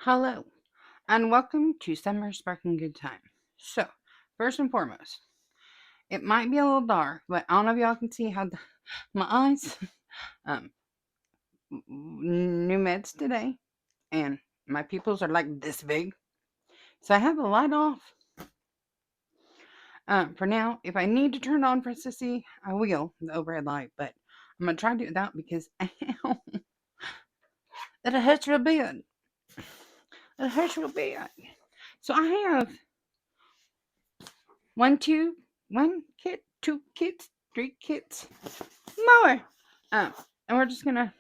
Hello, and welcome to Summer Sparkling Good Time. So, first and foremost, it might be a little dark, but I don't know if y'all can see how my eyes, um, new meds today, and my pupils are like this big. So I have the light off. For now, if I need to turn it on for us to see, I will, the overhead light, but I'm going to try to do it without because, ow, it hurts real bad. It hurts real bad. So I have one kit, two kits, three kits, more. And we're just gonna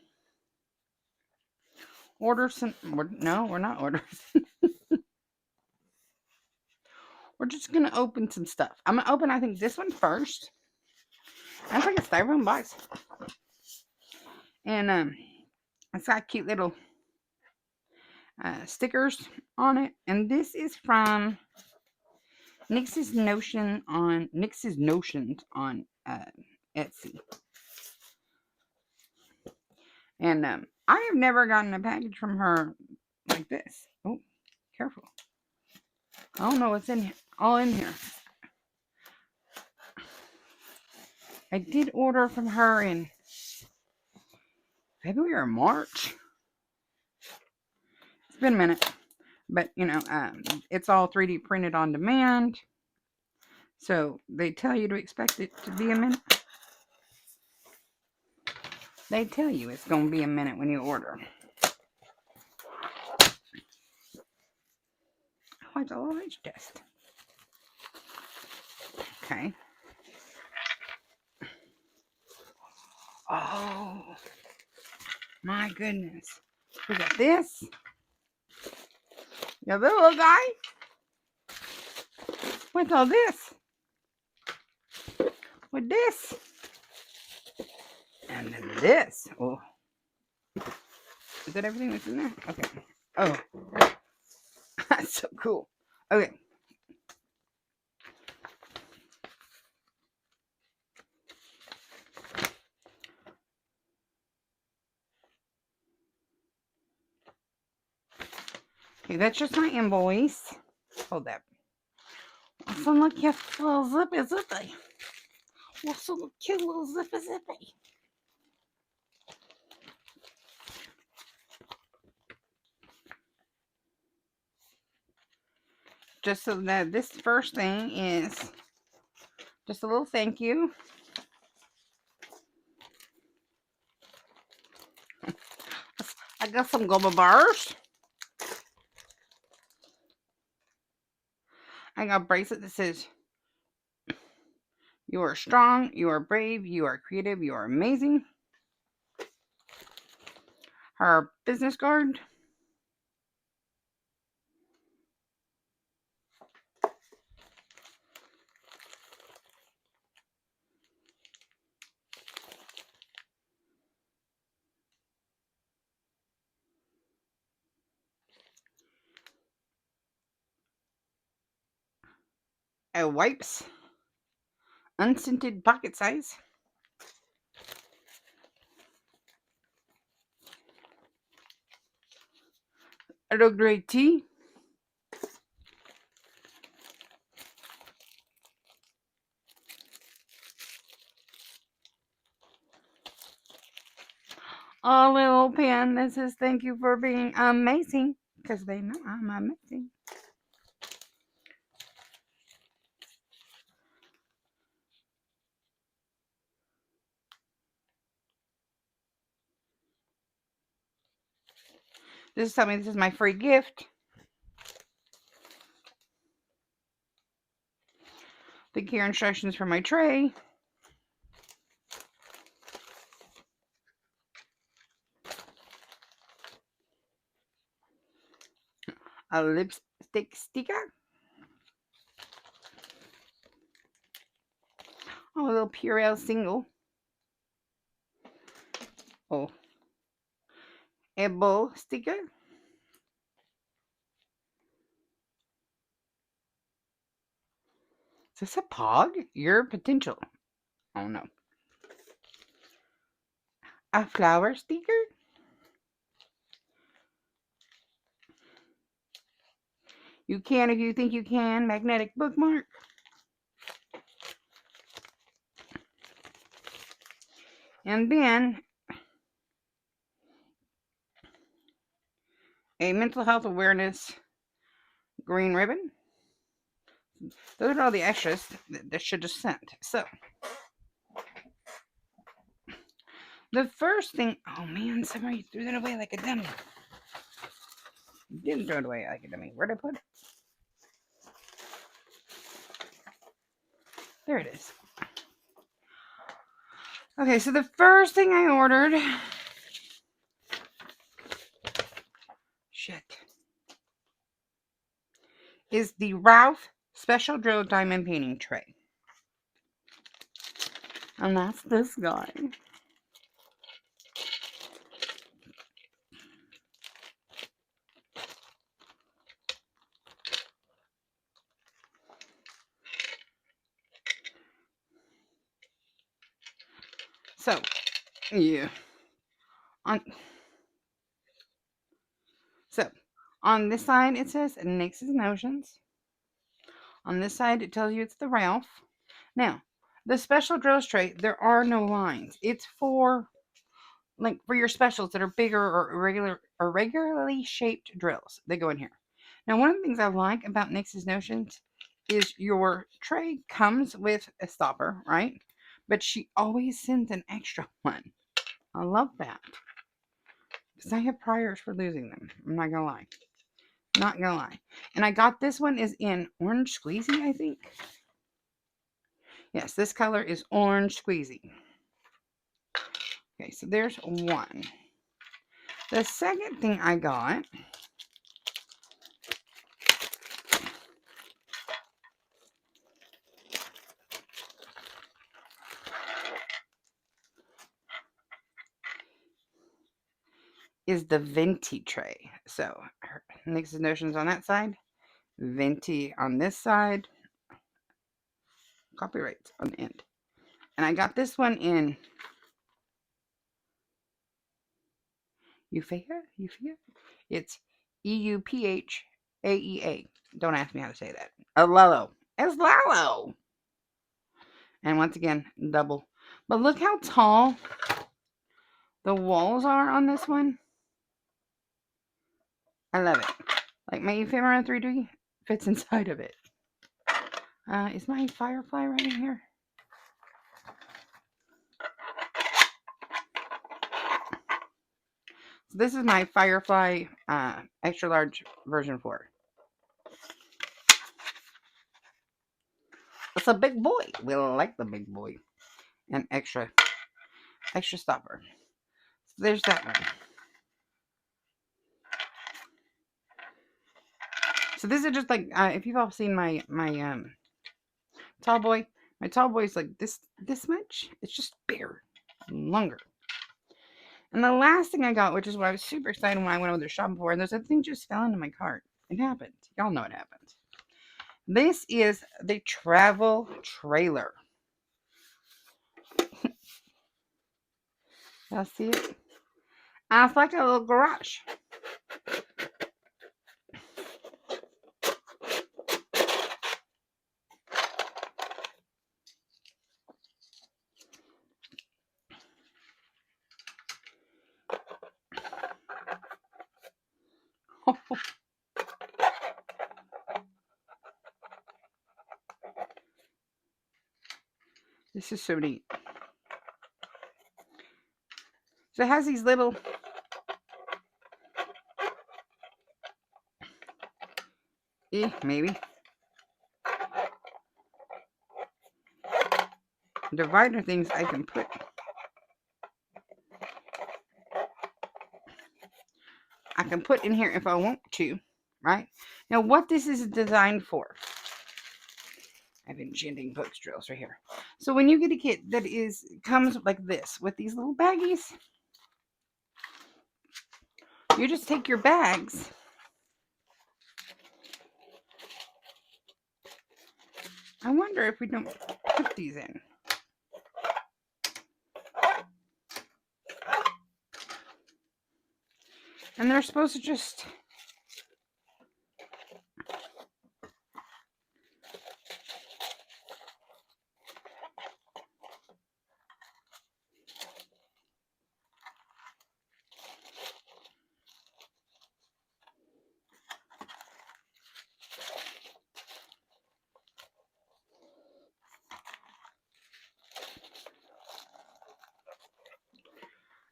order some. No, we're not ordering. We're just gonna open some stuff. I'm gonna open, I think, this one first. I think it's styrofoam box, and it's got cute little stickers on it. And this is from Nix's Notions on Etsy. And I have never gotten a package from her like this. Oh, careful! I don't know what's in here. All in here. I did order from her in February or March. It's been a minute, but it's all 3D printed on demand. So they tell you to expect it to be a minute. They tell you it's going to be a minute when you order. Oh, it's a little H test. Okay. Oh, my goodness. We got this. You got this little guy. What's all this? With this. And then this. Oh. Is that everything that's in there? Okay. Oh. That's so cool. Okay. Okay, that's just my invoice. Hold that. What's some little cute little zippy? What's some cute little zippy? Just so that this first thing is just a little thank you. I got some gummy bars. I got a bracelet that says, "You are strong, you are brave, you are creative, you are amazing." Her business card. Wipes. Unscented pocket size. Earl Grey tea. A little pen that says thank you for being amazing. Because they know I'm amazing. This is my free gift. The care instructions for my tray. A lipstick sticker. Oh, a little Purell single. Oh. A bow sticker. Is this a pog? Your potential. Oh no. A flower sticker. You can if you think you can. Magnetic bookmark. And then a mental health awareness green ribbon. Those are all the extras that should have sent. So, the first thing, oh man, somebody threw that away like a dummy. Didn't throw it away like a dummy. Where'd I put it? There it is. Okay, so the first thing I ordered, is the Ralph Special Drill Diamond Painting Tray. And that's this guy. So, yeah. On this side it says Nix's Notions. On this side it tells you it's the Ralph. Now, the special drill tray, there are no lines. It's for your specials that are bigger or regularly shaped drills. They go in here. Now, one of the things I like about Nix's Notions is your tray comes with a stopper, right? But she always sends an extra one. I love that. Because I have priors for losing them. I'm not gonna lie. Not gonna lie. And I got this one is in orange squeezy, I think. Yes, this color is orange squeezy. Okay, so there's one. The second thing I got is the Venti tray. So, Nix's Notions on that side, Venti on this side, copyrights on the end. And I got this one in Euphea? It's EUPHAEA. Don't ask me how to say that. Alalo. Eslalo. And once again, double. But look how tall the walls are on this one. I love it. Like my ephemera 3D fits inside of it. Is my Firefly right in here? So this is my Firefly extra large version 4. It's a big boy. We like the big boy. And extra stopper. So there's that one. So this is just like if you've all seen my tall boy. My tall boy is like this much. It's just bigger, longer. And the last thing I got, which is what I was super excited when I went over there shopping for, and there's a thing just fell into my cart. It happened. Y'all know it happened. This is the travel trailer. Y'all see it? It's like a little garage. This is so neat. So it has these little maybe divider things I can put. I can put in here if I want to, right? Now, what this is designed for. I have enchanting books drills right here. So when you get a kit that comes like this with these little baggies, you just take your bags I wonder if we don't put these in. And they're supposed to just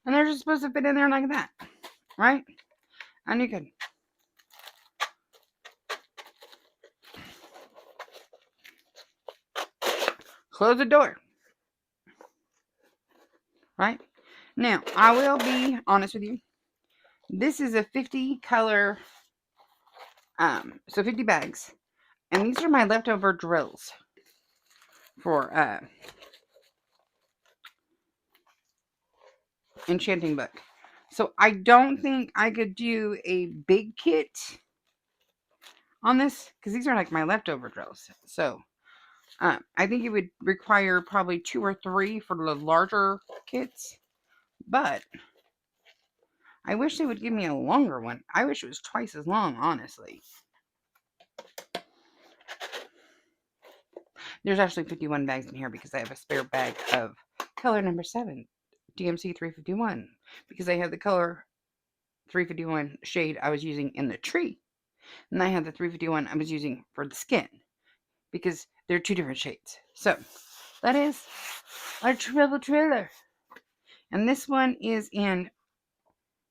And they're just supposed to fit in there like that, right? And you can close the door, right? Now, I will be honest with you. This is a 50 color, so 50 bags. And these are my leftover drills for enchanting book. So I don't think I could do a big kit on this because these are like my leftover drills. So I think it would require probably 2 or 3 for the larger kits. But I wish they would give me a longer one. I wish it was twice as long, honestly. There's actually 51 bags in here because I have a spare bag of color number 7, DMC 351, because I have the color 351 shade I was using in the tree. And I have the 351 I was using for the skin because they're 2 different shades. So that is our travel trailer. And this one is in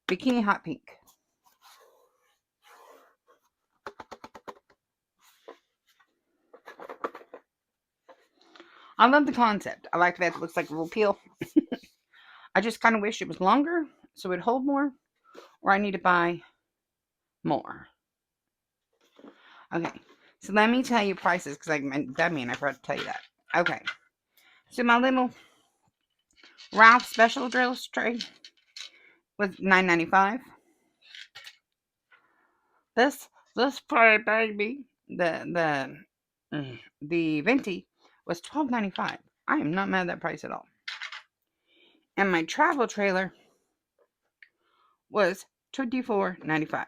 Bikini Hot Pink. I love the concept. I like that it looks like a little peel. I just kind of wish it was longer so it'd hold more, or I need to buy more. Okay, so let me tell you prices because I forgot to tell you that. Okay, so my little Ralph Special Drills tray was $9.95. This pretty baby, the venti was $12.95. I am not mad at that price at all. And my travel trailer was $24.95.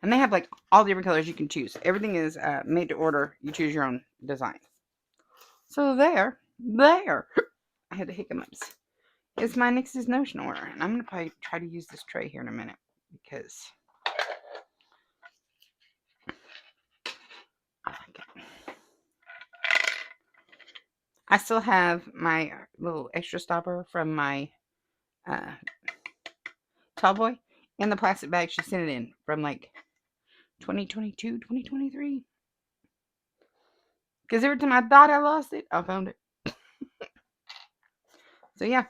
And they have like all the different colors you can choose. Everything is made to order. You choose your own design. So there, I had the hiccups. It's my Nix's Notion order. And I'm going to probably try to use this tray here in a minute. Because I like it. I still have my little extra stopper from my tall boy in the plastic bag she sent it in from like 2022, 2023. Because every time I thought I lost it, I found it. So yeah.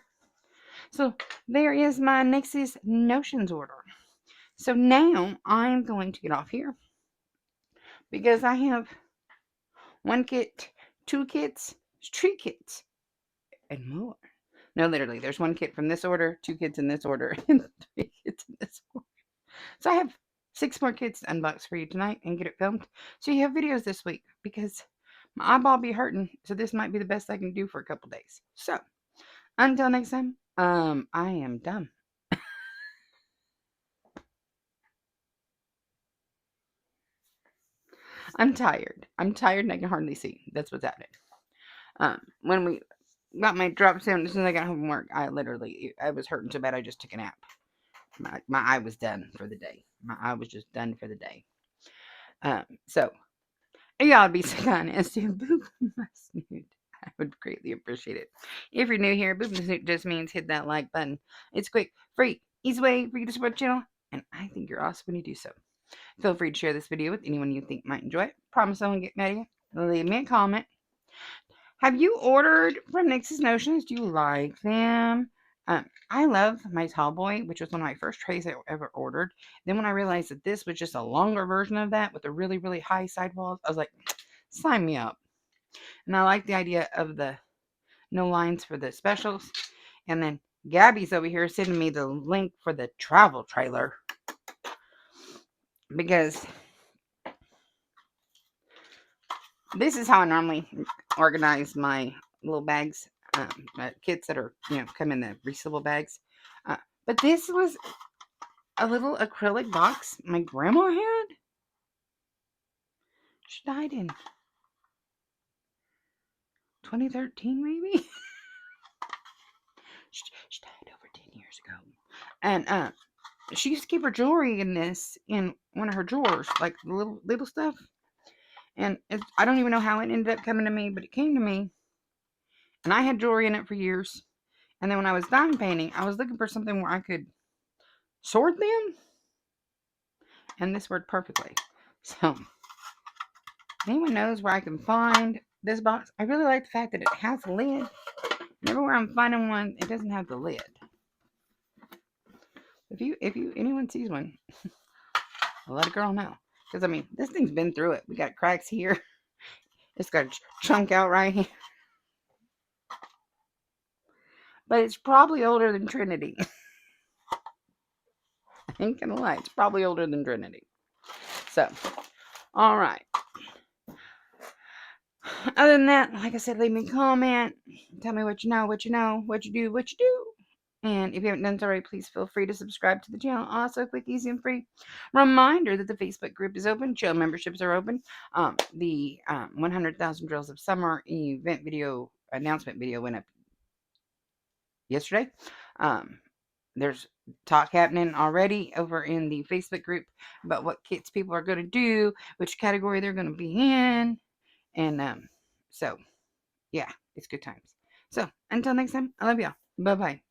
So there is my Nix's Notions order. So now I'm going to get off here because I have 1 kit, 2 kits, 3 kits, and more. No, literally, there's 1 kit from this order, 2 kits in this order, and 3 kits in this order. So I have 6 more kits to unbox for you tonight and get it filmed. So you have videos this week because my eyeball be hurting. So this might be the best I can do for a couple days. So until next time, I am done. I'm tired. I'm tired and I can hardly see. That's what's happening. When we got my drops in, as soon as I got home from work, I was hurting so bad I just took a nap. My eye was done for the day. My eye was just done for the day. So, y'all be so kind as to boop my snoot. I would greatly appreciate it. If you're new here, boop my snoot just means hit that like button. It's quick, free, easy way for you to support the channel, and I think you're awesome when you do so. Feel free to share this video with anyone you think might enjoy it. Promise I won't get mad at you. Leave me a comment. Have you ordered from Nix's Notions? Do you like them? I love my tall boy, which was one of my first trays I ever ordered. Then when I realized that this was just a longer version of that with a really, really high sidewalls, I was like, sign me up. And I like the idea of the no lines for the specials. And then Gabby's over here sending me the link for the travel trailer. Because this is how I normally organize my little bags, kits that are, come in the resealable bags. But this was a little acrylic box my grandma had. She died in 2013, maybe. she died over 10 years ago. And she used to keep her jewelry in this, in one of her drawers, like little stuff. And I don't even know how it ended up coming to me, but it came to me. And I had jewelry in it for years. And then when I was dime painting, I was looking for something where I could sort them, and this worked perfectly. So, anyone knows where I can find this box? I really like the fact that it has a lid. Everywhere I'm finding one, it doesn't have the lid. If anyone sees one, let a girl know. Because I mean, this thing's been through it. We got cracks here. It's got a chunk out right here. But it's probably older than Trinity. I ain't gonna lie, it's probably older than Trinity. So, all right. Other than that, like I said, leave me a comment. Tell me what you know, what you know, what you do, what you do. And if you haven't done so already, please feel free to subscribe to the channel. Also, quick, easy, and free reminder that the Facebook group is open. Chill memberships are open. The 100,000 Drills of Summer event video, announcement video went up yesterday. There's talk happening already over in the Facebook group about what kits people are going to do, which category they're going to be in. And so, yeah, it's good times. So, until next time, I love y'all. Bye-bye.